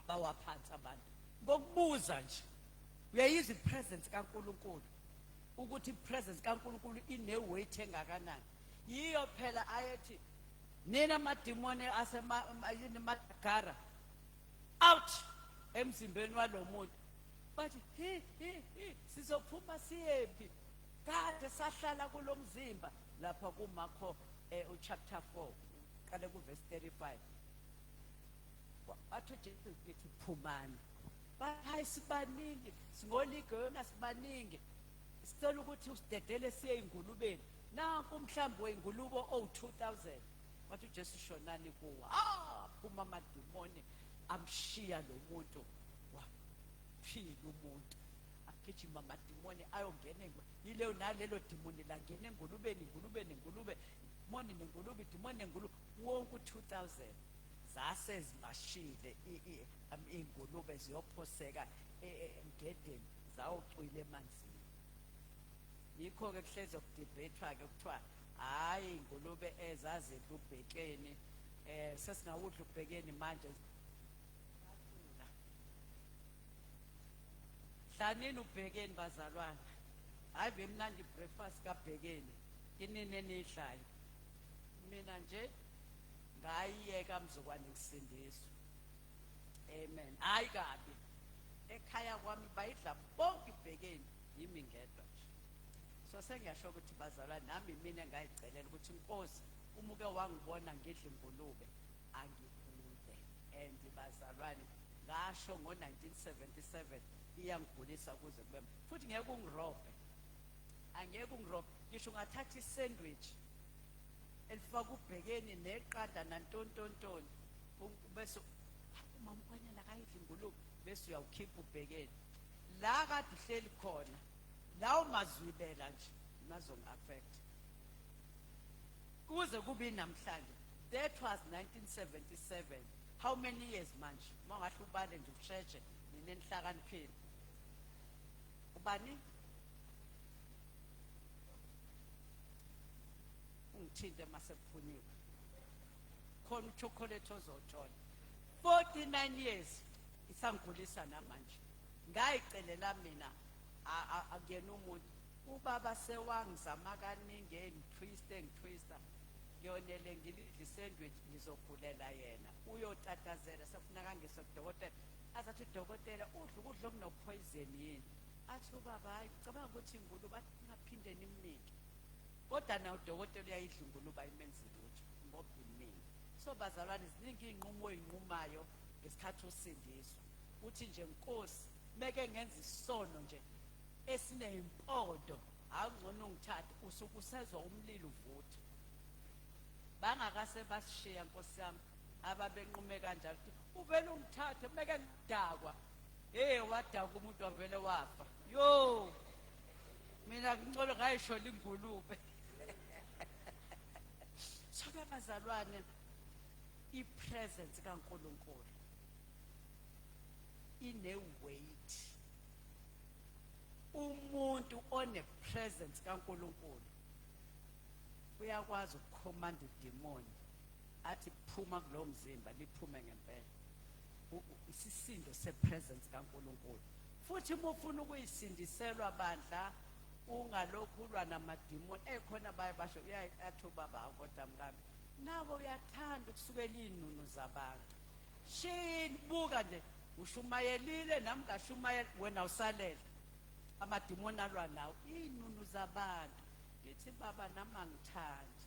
Bawaphansi abantu ngokubuza nje. Uyayizwa ipresence kaNkulunkulu ukuthi ipresence kaNkulunkulu ineweight engakanani. Yiyo phela ayethi nina amadimoni asemadagara out emzimbeni walomuntu. Bathi sizophuma siyephi kade sahlala kulomzimba lapha kuMakho chapter 4 qale kuverse 35. Bathi uJesu lithi phumani. Hayi sibaningi singoligona sibaningi sicela ukuthi usidedele siye ingulubeni nanku umhlambi weingulubo o2000. Wathi uJesu shonani kuwa phuma amadimoni amshiya lo muntu waphila umuntu agijima amadimoni ayongena yileyo nalelo dimoni langena engulubeni demoni nengulube wonke 2000 zase zimashile iy'ngulube ziyophoseka emgedeni zawucwila emanzini. Yikho-ke kuhlezi kudibhethwa-ke kuthiwa hhayi iy'ngulube ezazidla ubhekeni sesingawudla ubhekeni manje hlanini ubhekeni bazalwana. Hhayi bemnandi ibreakfast kabhekeni inini eniyidlayo. Mina nje ngayiyeka mzukwane ngisindiswa. Amen. Hayi kabi ekhaya kwami bayidla bonke ibhekeni yimi ngedwa nje. So sengiyasho ukuthi bazalwane nami mina engayicelela ukuthi Nkosi uma uke wangibona ngidla ingulube angikudle. And bazalwane ngasho ngo-1977 iyangigulisa kuze kube futhi ngeke ungirobhe. Angeke ungirobhe. Ngisho ungathatha isandwich elifaka ubhekeni neqanda nantontontoni bese uma umfanyana kayidla ingulube bese uyawukhipha ubhekeni la kade uhleli khona lawo mazwilela nje nazongi-affect kuze kube namhlanje. That was 1977. How many years manje? Uma ungahle ubale nje usheshe nina enihlakaniphile ubani ungithinte masekuphuniwe khona uchocolate ozothola. 49 years isangigulisa namanje. Ngayicelela mina akuyena umuntu ubaba sewangizama kaningi ngitwista ngiyonele ngilidla isandwich ngizogulela yena uyotatazela sefuneka ngise kudokotela azathi udokotela udla ukudla okunopoison yini. Athi ubaba hayi cabanga ukuthi ingulube athi ngaphinde nimnike kodwa na udokotela uyayidla ingulube ayimenzi lutho ngoba iningi. So bazalwane ziningi iy'nqumo oy'nqumayo ngesikhathi usindiswa uthi nje Nkosi meke ngenza isono nje esineyimpondo angcono ngithathe usuke usezwa umlilo uvutha. Bangakase basishiya Nkosi yami ababenqume kanjalo uvele ungithathe meke ngidakwa wadakwa umuntu wavele wafa. Yo mina ngicolo ngayishola ingulube. So-ke bazalwane i-presence kaNkulunkulu ine-weight. Umuntu one-presence kaNkulunkulu uyakwazi ukukhomanda idemoni athi phuma kulowo mzimba liphume ngempela. Isisindo se-presence kaNkulunkulu. Futhi uma ufuna ukuyisindiselwa bandla ungalokhu ulwa namadimoni ekhona baye basho athi ubaba kodwa mkami nawe uyathanda ukusukela iy'nunu zabantu. Shini buka nje ushumayelile nami ngashumayela wena usalela amadimoni alwa nawo iy'nunu zabantu. Ngithi baba nami angithandi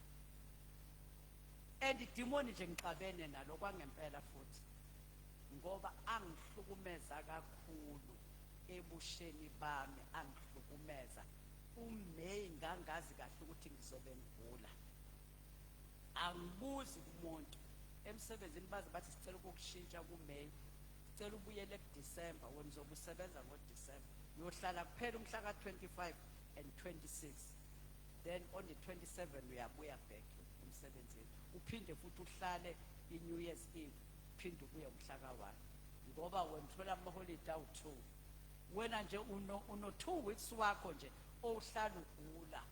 and idimoni nje ngixabene nalo kwangempela futhi ngoba angihlukumeza kakhulu ebusheni bami angihlukumeza. UMeyi ngangazi kahle ukuthi ngizobe ngigula. Angibuzi kumuntu emsebenzini baze bathi sicela ukukushintsha kuMeyi sicela ubuyele kuDisemba wena uzobe usebenza ngoDisemba uyohlala kuphela umhla ka-25 and 26 then on the 27 uyabuya back emsebenzini uphinde futhi uhlale i-New Year's Eve uphinde ubuye umhla ka-1 ngoba wena uthola amaholide awu-2 wena nje uno 2 weeks wakho nje ohlala ugula.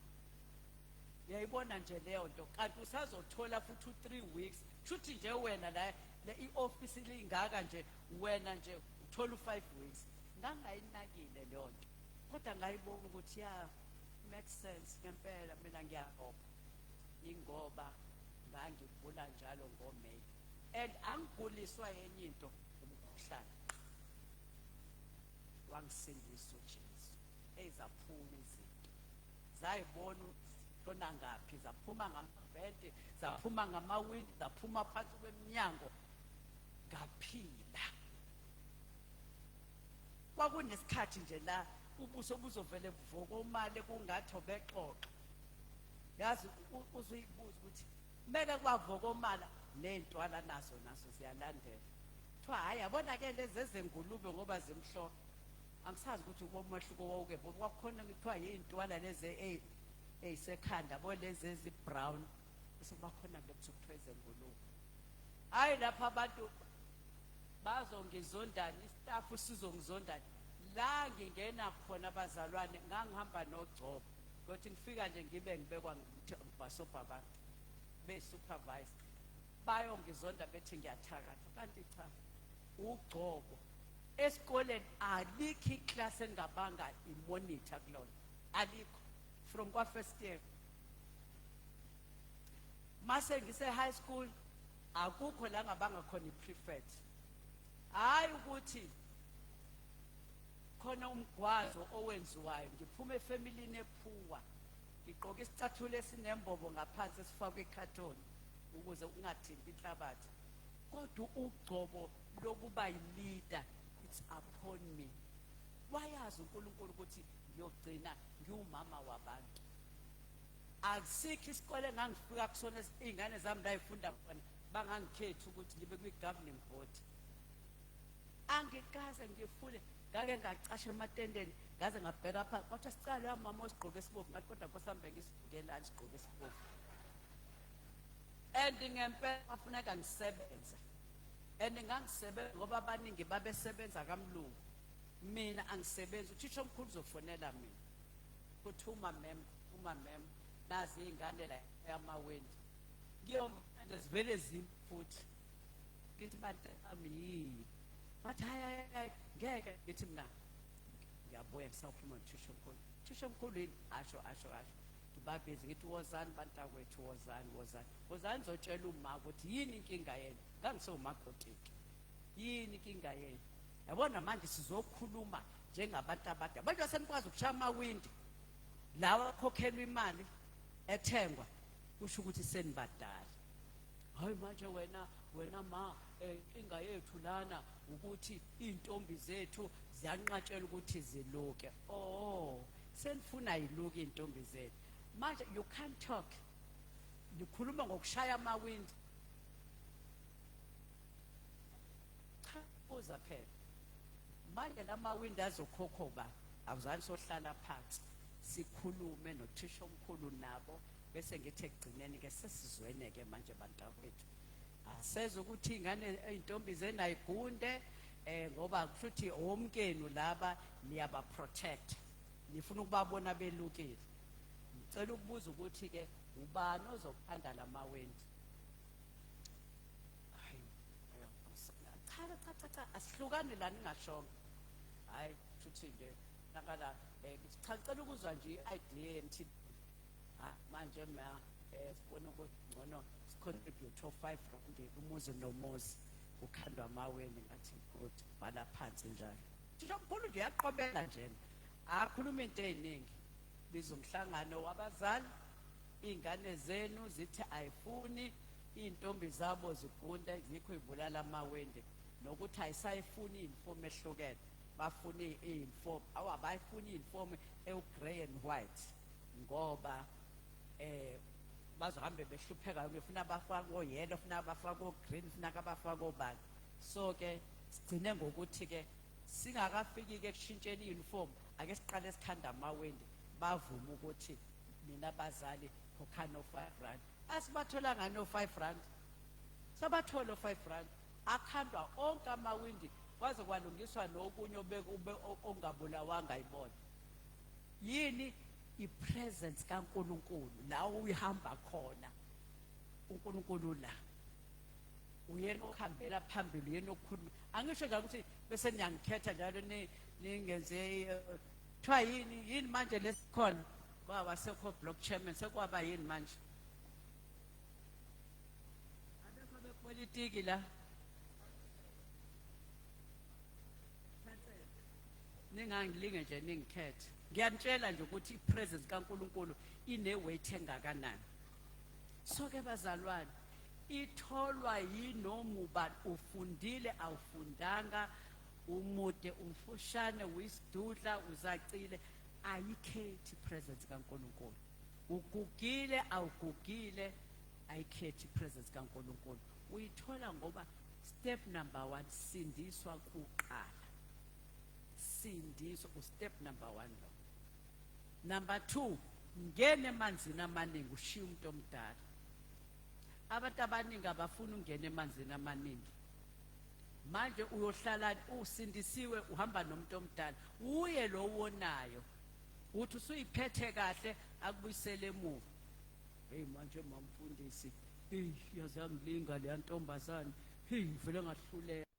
Uyayibona nje leyo nto kanti usazothola futhi 3 weeks shuthi nje wena la i-office lingaka nje wena nje uthola 5 weeks. Ngangayinakile leyo nto kodwa ngayibona ukuthi ya make sense ngempela mina ngiyabonga ingoba ngangigula njalo ngoMeyi and angiguliswa yenye into umkhuhlane wangisindisa uJesu. Ezaphuma izinto zayibona khona ngaphi zaphuma ngamavente zaphuma ngamawindi zaphuma phansi kweminyango ngaphila. Kwakunesikhathi nje la ubuso buzovele buvokomale kungathi obexoxa. Yazi uzuyibuza ukuthi meke kwavokomala nentwala nazo ziyalandela. Kuthiwa hayi yabona ke lezi ezengulube ngoba zimhlophe. Angisazi ukuthi umehluko wawuke kwakukhona kuthiwa yintwala lezi eyisekhanda bo lezi ezibrown bese bakhona lokuthiwa ezengulube. hayi lapha abantu bazongizondana, istafu sizongizondana. La ngingena khona abazalwane ngangihamba noGcobo, ukuthi ngifika nje ngibe ngibekwa ngibhasobha abantu be-supervisor, bayongizonda bethi ngiyathakatha. Kanti cha, uGcobo esikoleni alikho iklasi engabanga imonitor kulona, alikho from kwa-first year. Mase ngise-high school akukho la ngabanga khona i-prefect. Hayi ukuthi khona umgwazo owenziwayo, ngiphume efamilini ephuwa, ngigqoke isicathulo esinembobo ngaphansi esifakwe ikhathoni ukuze ungathinti inhlabathi, kodwa uGcobo lokuba yi-leader, it's upon me. Wayazi uNkulunkulu ukuthi ngiyogcina ngiwumama wabantu. Akusikho isikole engangifika kusona izingane zami la zifunda khona bangangikhethi ukuthi ngibe kwi-governing board. Angikaze ngifune, ngake ngacasha ematendeni, ngaze ngabheka phansi, kodwa sicale mama osigqoke esibovu, ngathi kodwa Nkosambe ngisivukela isigqoke esibovu. And ngempela afuneka ngisebenze, and ngangisebenza ngoba abaningi babesebenza kamlungu, mina angisebenzi. Uthisha omkhulu uzofonela mina kuthi uma mem nazi iy'ngane la yamawendi, ngiyomanda zivele futhi ngithi bantu ami yini, bathi hayi ngeke. Ngithi mina ngiyabuya ngisawukhuluma nothisha omkhulu. Uthisha omkhulu yini? Asho ngibabizi ngithi wozani bantakwethu, wozani zotshela uma ukuthi yini inkinga yenu. Ngangisewumakotiki, yini inkinga yenu? Yabona manje sizokhuluma njengabantu abadala. Abantu basenikwazi ukushaya amawindi lawa akhokhelwa imali ethengwa, kusho ukuthi senibadala. Hayi manje wena ma, inkinga yethu lana ukuthi iy'ntombi zethu ziyanqatshela ukuthi ziluke. Oh, senifuna yiluke iy'ntombi zethu. Manje you can't talk, nikhuluma ngokushaya amawindi. Cha, uza phela manje lamawindi azokhokhoba, awuzani sohlala phansi sikhulume nothisha omkhulu nabo, bese ngithi ekugcineni-ke sesizwene-ke manje bantakwethu. Aseze ukuthi iy'ngane iy'ntombi zenu ayigunde, ngoba kusho ukuthi omkenu laba niyabaprotect, nifuna ukubabona belukile. Ngicela ukubuza ukuthi-ke ubani ozophanda la mawendi? Cha, asihlukane la ningashongo. Hayi futhi nje nakala ngicela ukuzwa nje i-idea yemthi manje sibona ukuthi ngcono sicontribute o-5 rand umuzi nomuzi ukhandwa amaweni. Ngathi good, bhala phansi njalo. Thisha omkhulu nje uyaqobela njena, akhuluma into ey'ningi. Biza umhlangano wabazali, iy'ngane zenu zithi ayifuni iy'ntombi zabo zigunde, zikho y'bulala amawende, nokuthi ayisayifuni iy'nifomu ehlukene, bafuna iy'nifomu, abayifuni iy'nifomu ewu-grey and white, ngoba bazohambe behlupheka, befuna bafake o-yellow, funa bafake o-green, funa abafake obani. So-ke sigcine ngokuthi-ke singakafiki-ke kushintsheni iy'nifomu, ake siqale sikhanda amawendi, bavume ukuthi mina abazali khokhani o-5 rand. Asibatholanga no-5 rand, sabathola o-5 rand, akhandwa onke amawindi, kwaze kwalungiswa nokunye ongabulawanga ayibona. Yini? I-presence kaNkulunkulu la uyihamba khona. uNkulunkulu la uyena okuhambela phambili, uyena okukhuluma. Angisho njalo ukuthi bese niyangikhetha njalo ningenze kuthiwa yini manje lesikhona, kwaba sekho block chairman, sekwaba yini manje, abekho bepolitiki la. Ningangilinge nje ningikhethe. Ngiyanitshela nje ukuthi i-presence kaNkulunkulu ine-weight engakanani. So-ke bazalwane, itholwa yinoma ufundile awufundanga, umude umfushane, uyisidudla uzacile, ayikhethi i-presence kaNkulunkulu. Ugugile awugugile, ayikhethi i-presence kaNkulunkulu. Uyithola ngoba step number 1 sindiswa kuqala. Sindiswa step number 1 lo. Number 2, ngene emanzini amaningi ushiya umuntu omdala. abantu abaningi abafuna ungena emanzini amaningi. Manje uyohlala usindisiwe uhamba nomuntu omdala. Uye lo wonayo. Uthi usuyiphethe kahle akubuyisele emuva. Hey manje mamfundisi, yazi yangilinga le ntombazane. Hey vele ngahluleka.